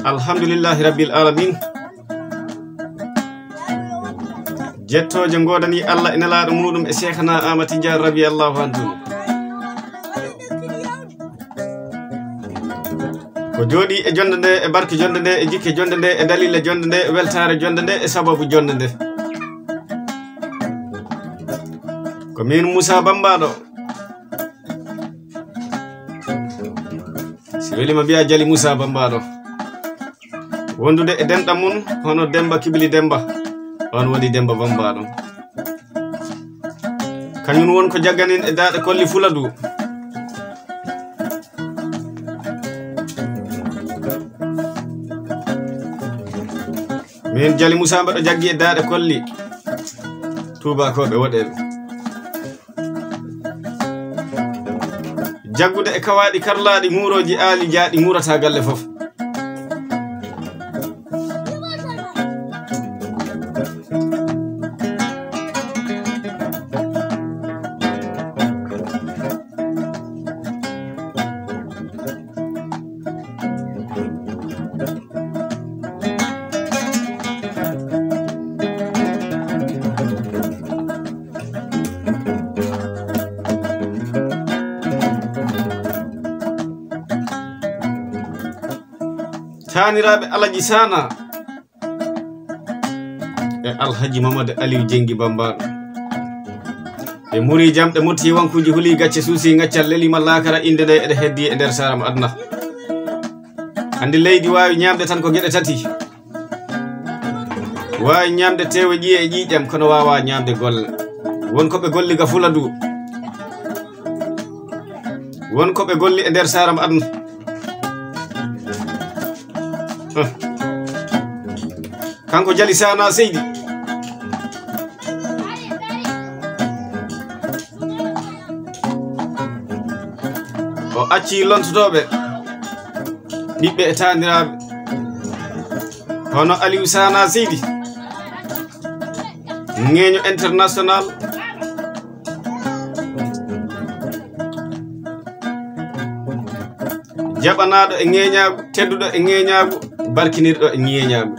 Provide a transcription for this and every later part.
alhamdulillahi rabbil alamin. Jettoje godani Allah ina laado mudum e Cheikhna Amati Jar radiyallahu anhu. Ko jodi e jonde nde e barke jonde nde e jikke jonde nde e dalila jonde nde e weltare jonde nde e sababu jonde nde. Ko min Moussa Bambado. Si welima biya jali Moussa Bambado. Wondude e denɗam mun hono Demba Kibili Demba. On woni Demba Bambado. Kañum won ko jagganin e daade kolli fuladu. Min jali Moussa mbaɗo jaggi e daade kolli tubakoɓe woɗeɓe. Jaggude e kawaɗi karlaɗi muroji aali jaaɗi murata galle fof. Taniraɓe alaji sana e Alhaji Mamadou Aliou Jengi Bambado e muri jamɗe mutti wankuji huli gacce suusi ngaccal lelima lakara inde nde eɗe heddi e nder saram adna. Andi leydi wawi ñamde tan ko gueɗe tati. Wawi ñamde tewe ƴiye e ƴiƴam kono wawa ñamde golle. Wonkoɓe golli ga fuladu, wonkoɓe golli e nder saram adna. Kanko jali sana seydi o acci lontotoɓe ɓiɓɓe e taniraɓe hono Aliou Sana seydi ŋeño international jaɓanaɗo e ŋeñagu, tedduɗo e ŋeñagu, barkinirɗo e ŋeñagu.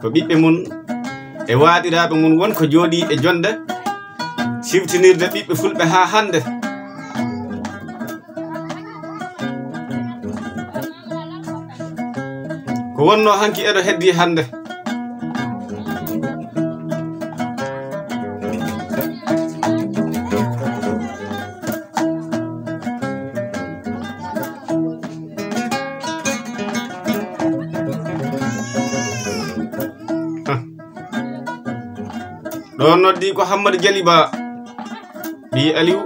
Ko ɓiɓɓe mun e waɗiraɓe mun won ko jooɗi e jonde siftinirde ɓiɓɓe fulɓe ha hande. Ko wonno hanki eɗo heddi hande. Ɗo noddi ko Hammadou Jali Ba ɓi Aliou.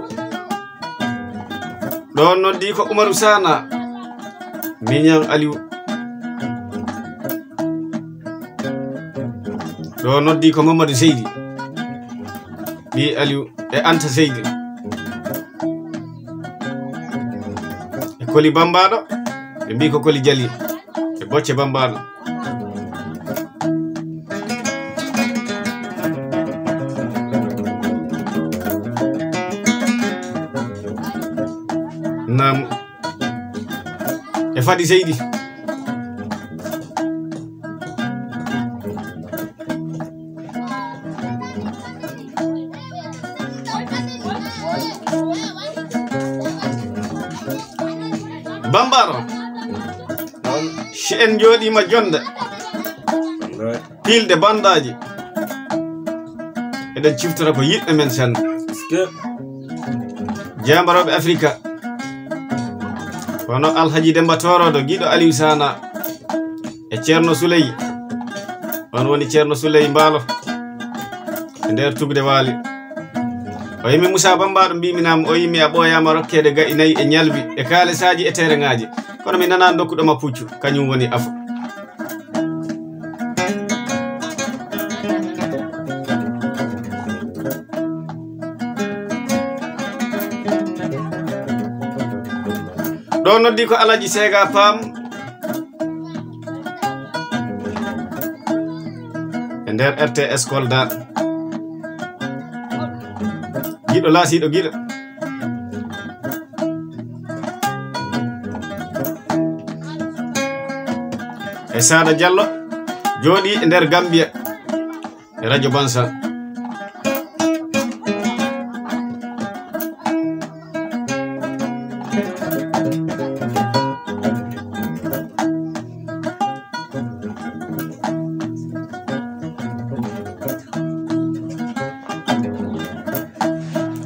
Ɗo noddi ko Umaru Sana miñan Aliou. Ɗo noddi ko Mamadou Seydi ɓi Aliou e Anta Seydi e Koli Bambado ɓe mbi ko Koli Jali e Bocce Bambado. Nam e Fadi Seydi Bambaro si en jooɗima jonde pilde bandaji eɗen ciftora ko yiɗɓe men sanne jambaroɓe Afrika kono Alhaji Demba Torodo giɗo Aliou Sana e Ceerno Souley. On woni Ceerno Souley Mbaalo e nder tugde waali. O yimi Moussa Bambado mbiminama o yimi a ɓooyama rokkede gaƴi nayyi e ñalbi e kaalisaji e tereŋaji kono mi nanani dokkuɗoma puccu kañum woni afo. Ɗo noddi ko Alaji Sega Pam e nder RTS Kolda giɗo laasiɗo giɗo e Sada Diallo jooɗi e nder Gambia e radio Bansa.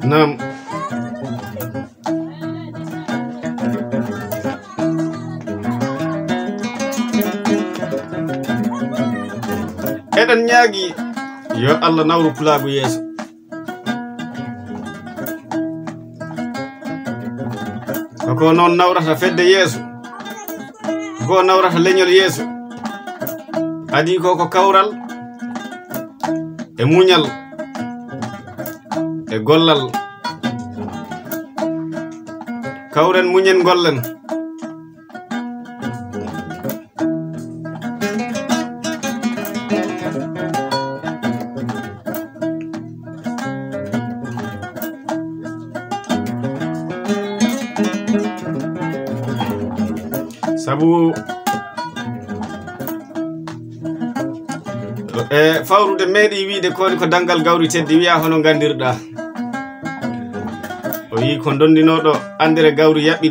Nam eɗen ñaagi yo Allah nawru pulaagu yeeso. Koko noon nawrata fedde yeeso, koko nawrata leñol yeeso, adi ko kawral e muñal e gollal. Kawren muñen gollen. Sabu fawrude meeɗi wiide koni ko dangal gawri teddi wiya hono gandirɗa. O wi ko dondinoɗo andere gawri yaɓɓi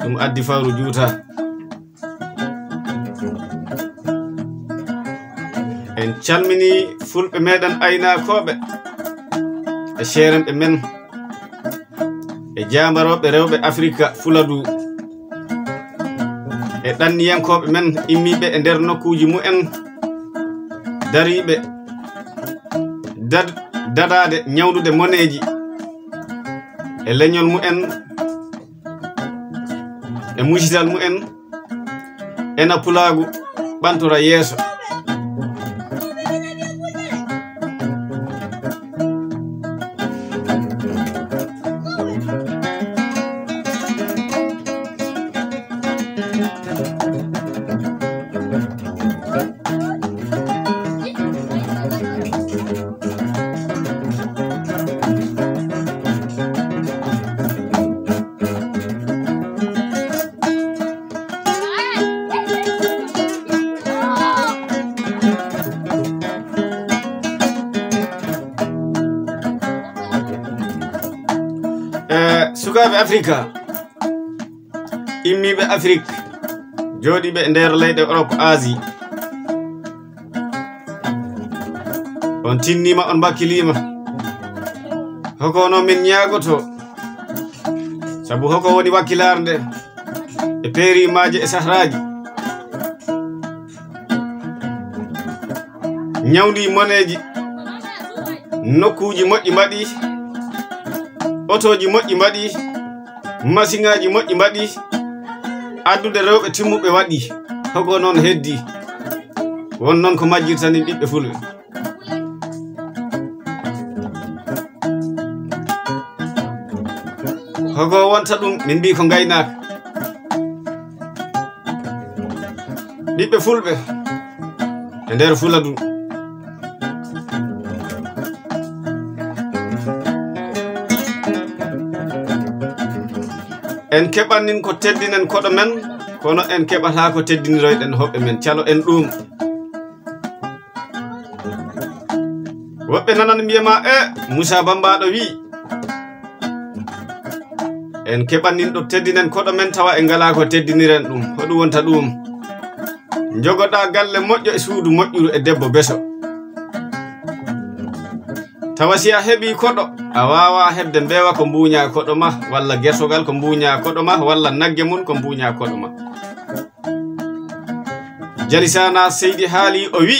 ɗum addi fawru juuta. En calmini fulɓe meɗen aynakoɓe e ceerenɓe men e jambaroɓe rewɓe Afrika Fuladu e ɗanniyankoɓe men immiɓe e nder nokkuji mu'en dariɓe dadade ñawdude moneji e leñol mu'en e musital mu'en ena pulaagu ɓantora yeeso. Sukaɓe Afrika immiɓe Afrique jooɗiɓe e nder leyɗe Europe Asie, on tinnima on bakkilima. Hoko no min ñaagoto sabu hoko woni wakkilarde e peerimaji e sahraji. Ñawdi moneji, nokkuji moƴƴi mbaɗi, otoji moƴƴi mbaɗi, masiŋaji moƴƴi mbaɗi, addude rewɓe timmuɓe waɗi. Hoko noon heddi won noon ko majjirtani ɓiɓɓe fulɓe. Hoko wonta ɗum min mbi ko gaynaka. Ɓiɓɓe fulɓe e nder Fuladu en keɓanin ko teddinen koɗo men, kono en keɓata ko teddiniroyɗen hoɓɓe men. Calo en ɗum. Woɓɓe nanan mbiyama Moussa Bambado wi en keɓanin ɗo teddinen koɗo men tawa e ngala ko teddiniren ɗum. Hoɗum wonta ɗum. Jogoɗa galle moƴƴo e suudu moƴƴuru e debbo beso. Tawa si a heɓi koɗo a wawa hebde mbewa ko mbuña koɗo ma, walla gertogal ko mbuña koɗo ma, walla nagge mun ko mbuña koɗo ma. Jalisana Seydi haali o wi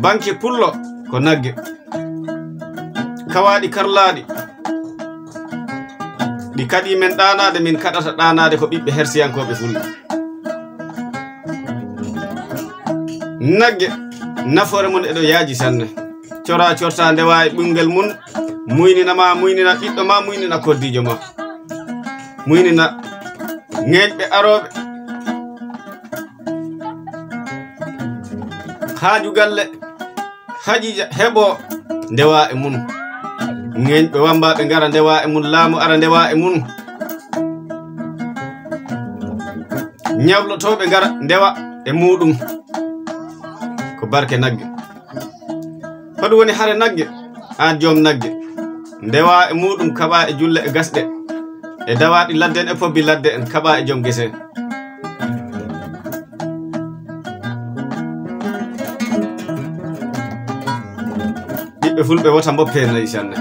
banke pullo ko nagge, kawaɗi karlaɗi ɗi kaɗi men ɗanade, min kaɗata ɗanade ko ɓiɓɓe hersiyankoɓe fulɓe. Nagge nafoore mun eɗo yaaji sanne. Cora corta ndewa e ɓingel mun, muynina ma, muynina ɓiɗɗo ma, muynina koddijo ma, muynina ŋeeñɓe aroɓe. Haaju galle hajija heɓo ndewa e mun, ŋeeñɓe wambaɓe ngara ndewa e mun, laamu ara ndewa e mun. ñawlotoɓe ngara ndewa e muɗum ko barke nagge. Hoɗum woni hare nagge an joom nagge ndewa e muɗum kaɓa e julle e gasɗe e dawaɗi ladde en e pobbi ladde en kaɓa e joom gese. Ɓiɓɓe fulɓe wota mboppe nayi sanne.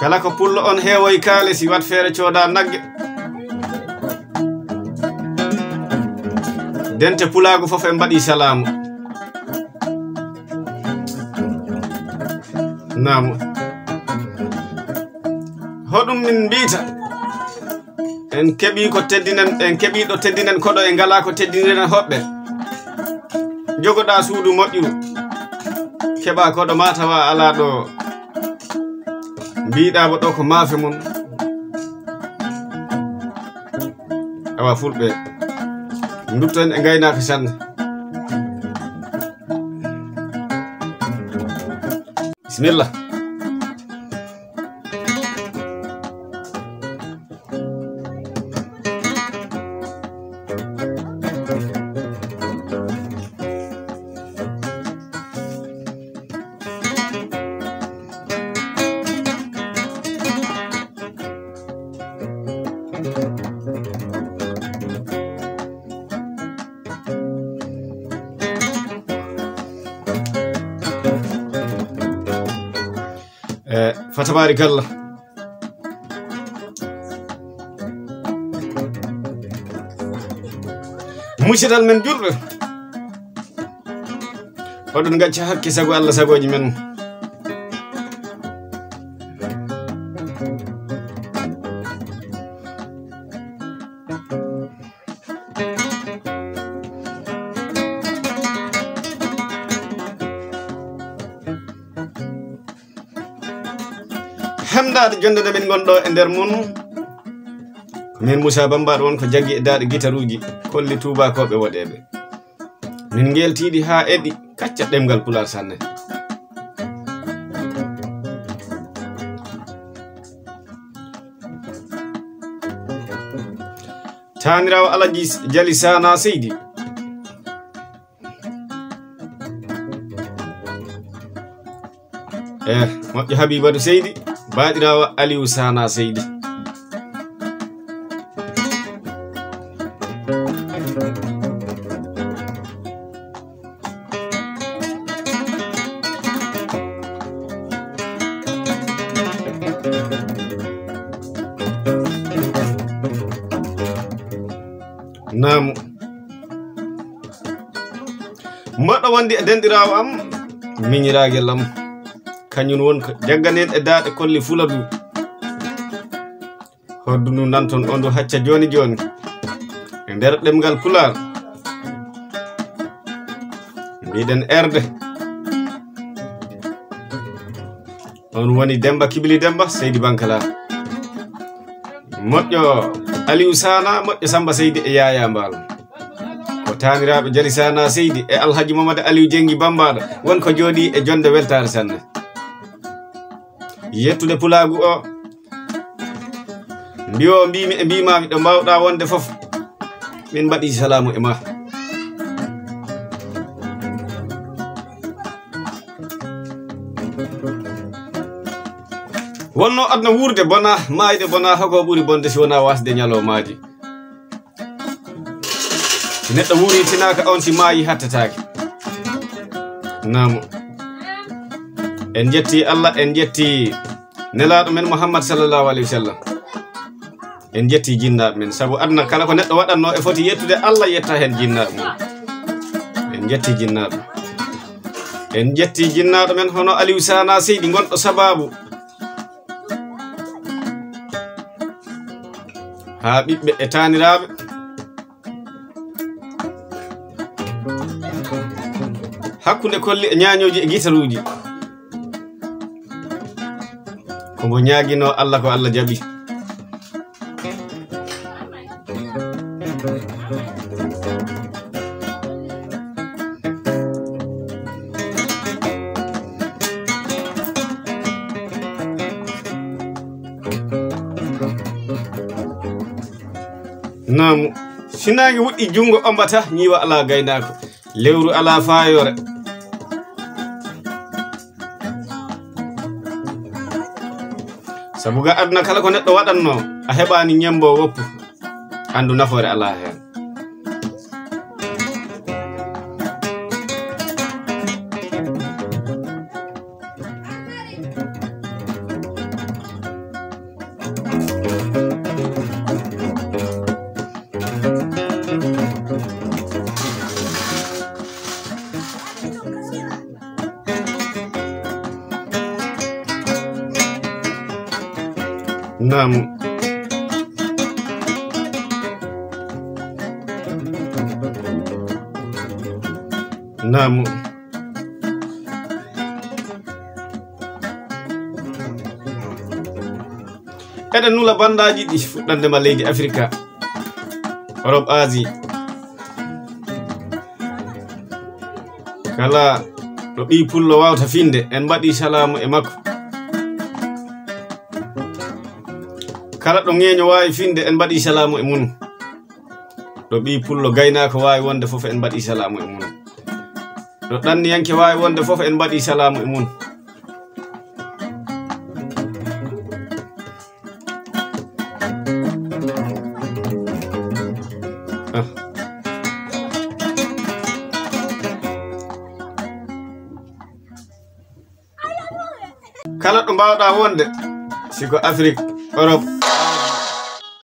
Kala ko pullo on heewoy kaale si wat feere cooda nagge. Dente pulaagu fof en mbaɗi salamu. Naam. Hoɗum min mbiita en keɓi ko teddinen en keɓi ɗo teddinen koɗo e ngala ko teddinen hoɓɓe. Jogoɗa suudu moƴƴuru keɓa koɗo ma tawa ala ɗo mbiɗamo ɗo ko maafe mum. Awa fulɓe dutton e gaynaka sanne. Bismillah. Fatabarikallah. Musidal men julɓe oɗon gacca hakke sago Allah sagoji men. Hemdade jonde nde min gonɗo e nder mun ko min Moussa Bambado won ko jaggi e daɗe guitaruji kolli tubakoɓe woɗeɓe. Min geltiɗi ha eɗi kacca ɗemgal Pulaar sanne. Tanirawo Alaji Jali Sana Seydi moƴƴo Habibatu Seydi baɗirawo Aliou Sana Seydi. Namu moɗɗo wonde e denɗirawo am miñiragel am kañum won ko jagganen e daɗe kolli Fuladu hoddu ndu nanton on ndu hacca joni joni e nder ɗemgal Pulaar mbiɗen erde on woni Demba Kibli Demba Seydi Bankala moƴƴo Aliou Sana moƴƴo Samba Seydi e Yaya Mbalo ko taniraɓe Jali Sana Seydi e Alhaji Mamadou Aliou Jengi Bambado won ko jooɗi e jonde weltare sanne. Yettude pulaagu o mbiyo mbimi e mbimami ɗo mbawɗa wonde fof min mbaɗi salamu e ma. Wonno adna wurde bona mayde bona hoko ɓuri bonde si wona wasde ñalomaji. Si neɗɗo wuri tinaka on si maayi hattatake. Namu en jetti Allah en jetti nelaɗo men Muhammad sallallahu alaihi wasallam en jetti jinnaɓe men sabu adna kala ko neɗɗo waɗanno e foti yettude Allah yetta hen jinnaɓe men. En jetti jinnaɓe en jetti jinnaɗo men hono Aliou Sana Seydi gonɗo sababu ha ɓiɓɓe e taniraɓe hakkunde kolli e ñañoji e guitaruji komo ñaguino Allah ko Allah jaɓi. namu sinagi wuɗɗi jungo ombata ñiwa ala gaynako lewru ala fayore sabu ga aduna kala ko neɗɗo waɗanno a heɓani ñembo woppu andu nafoore ala hen namu namu eɗen nula bandaji ɗi fuɗɗandema leydi Afrika Europe Asie kala ɗo ɓi pullo wawta finde en mbaɗi salamu e makko kala ɗo ŋeño wawi finde en mbaɗi salamu e mum ɗo ɓi pullo gaynako wawi wonde foof en mbaɗi salamu e mum ɗo ɗanniyanke wawi wonde foof en mbaɗi salamu e mum kala ɗo mbawɗa wonde siko Afrique Europe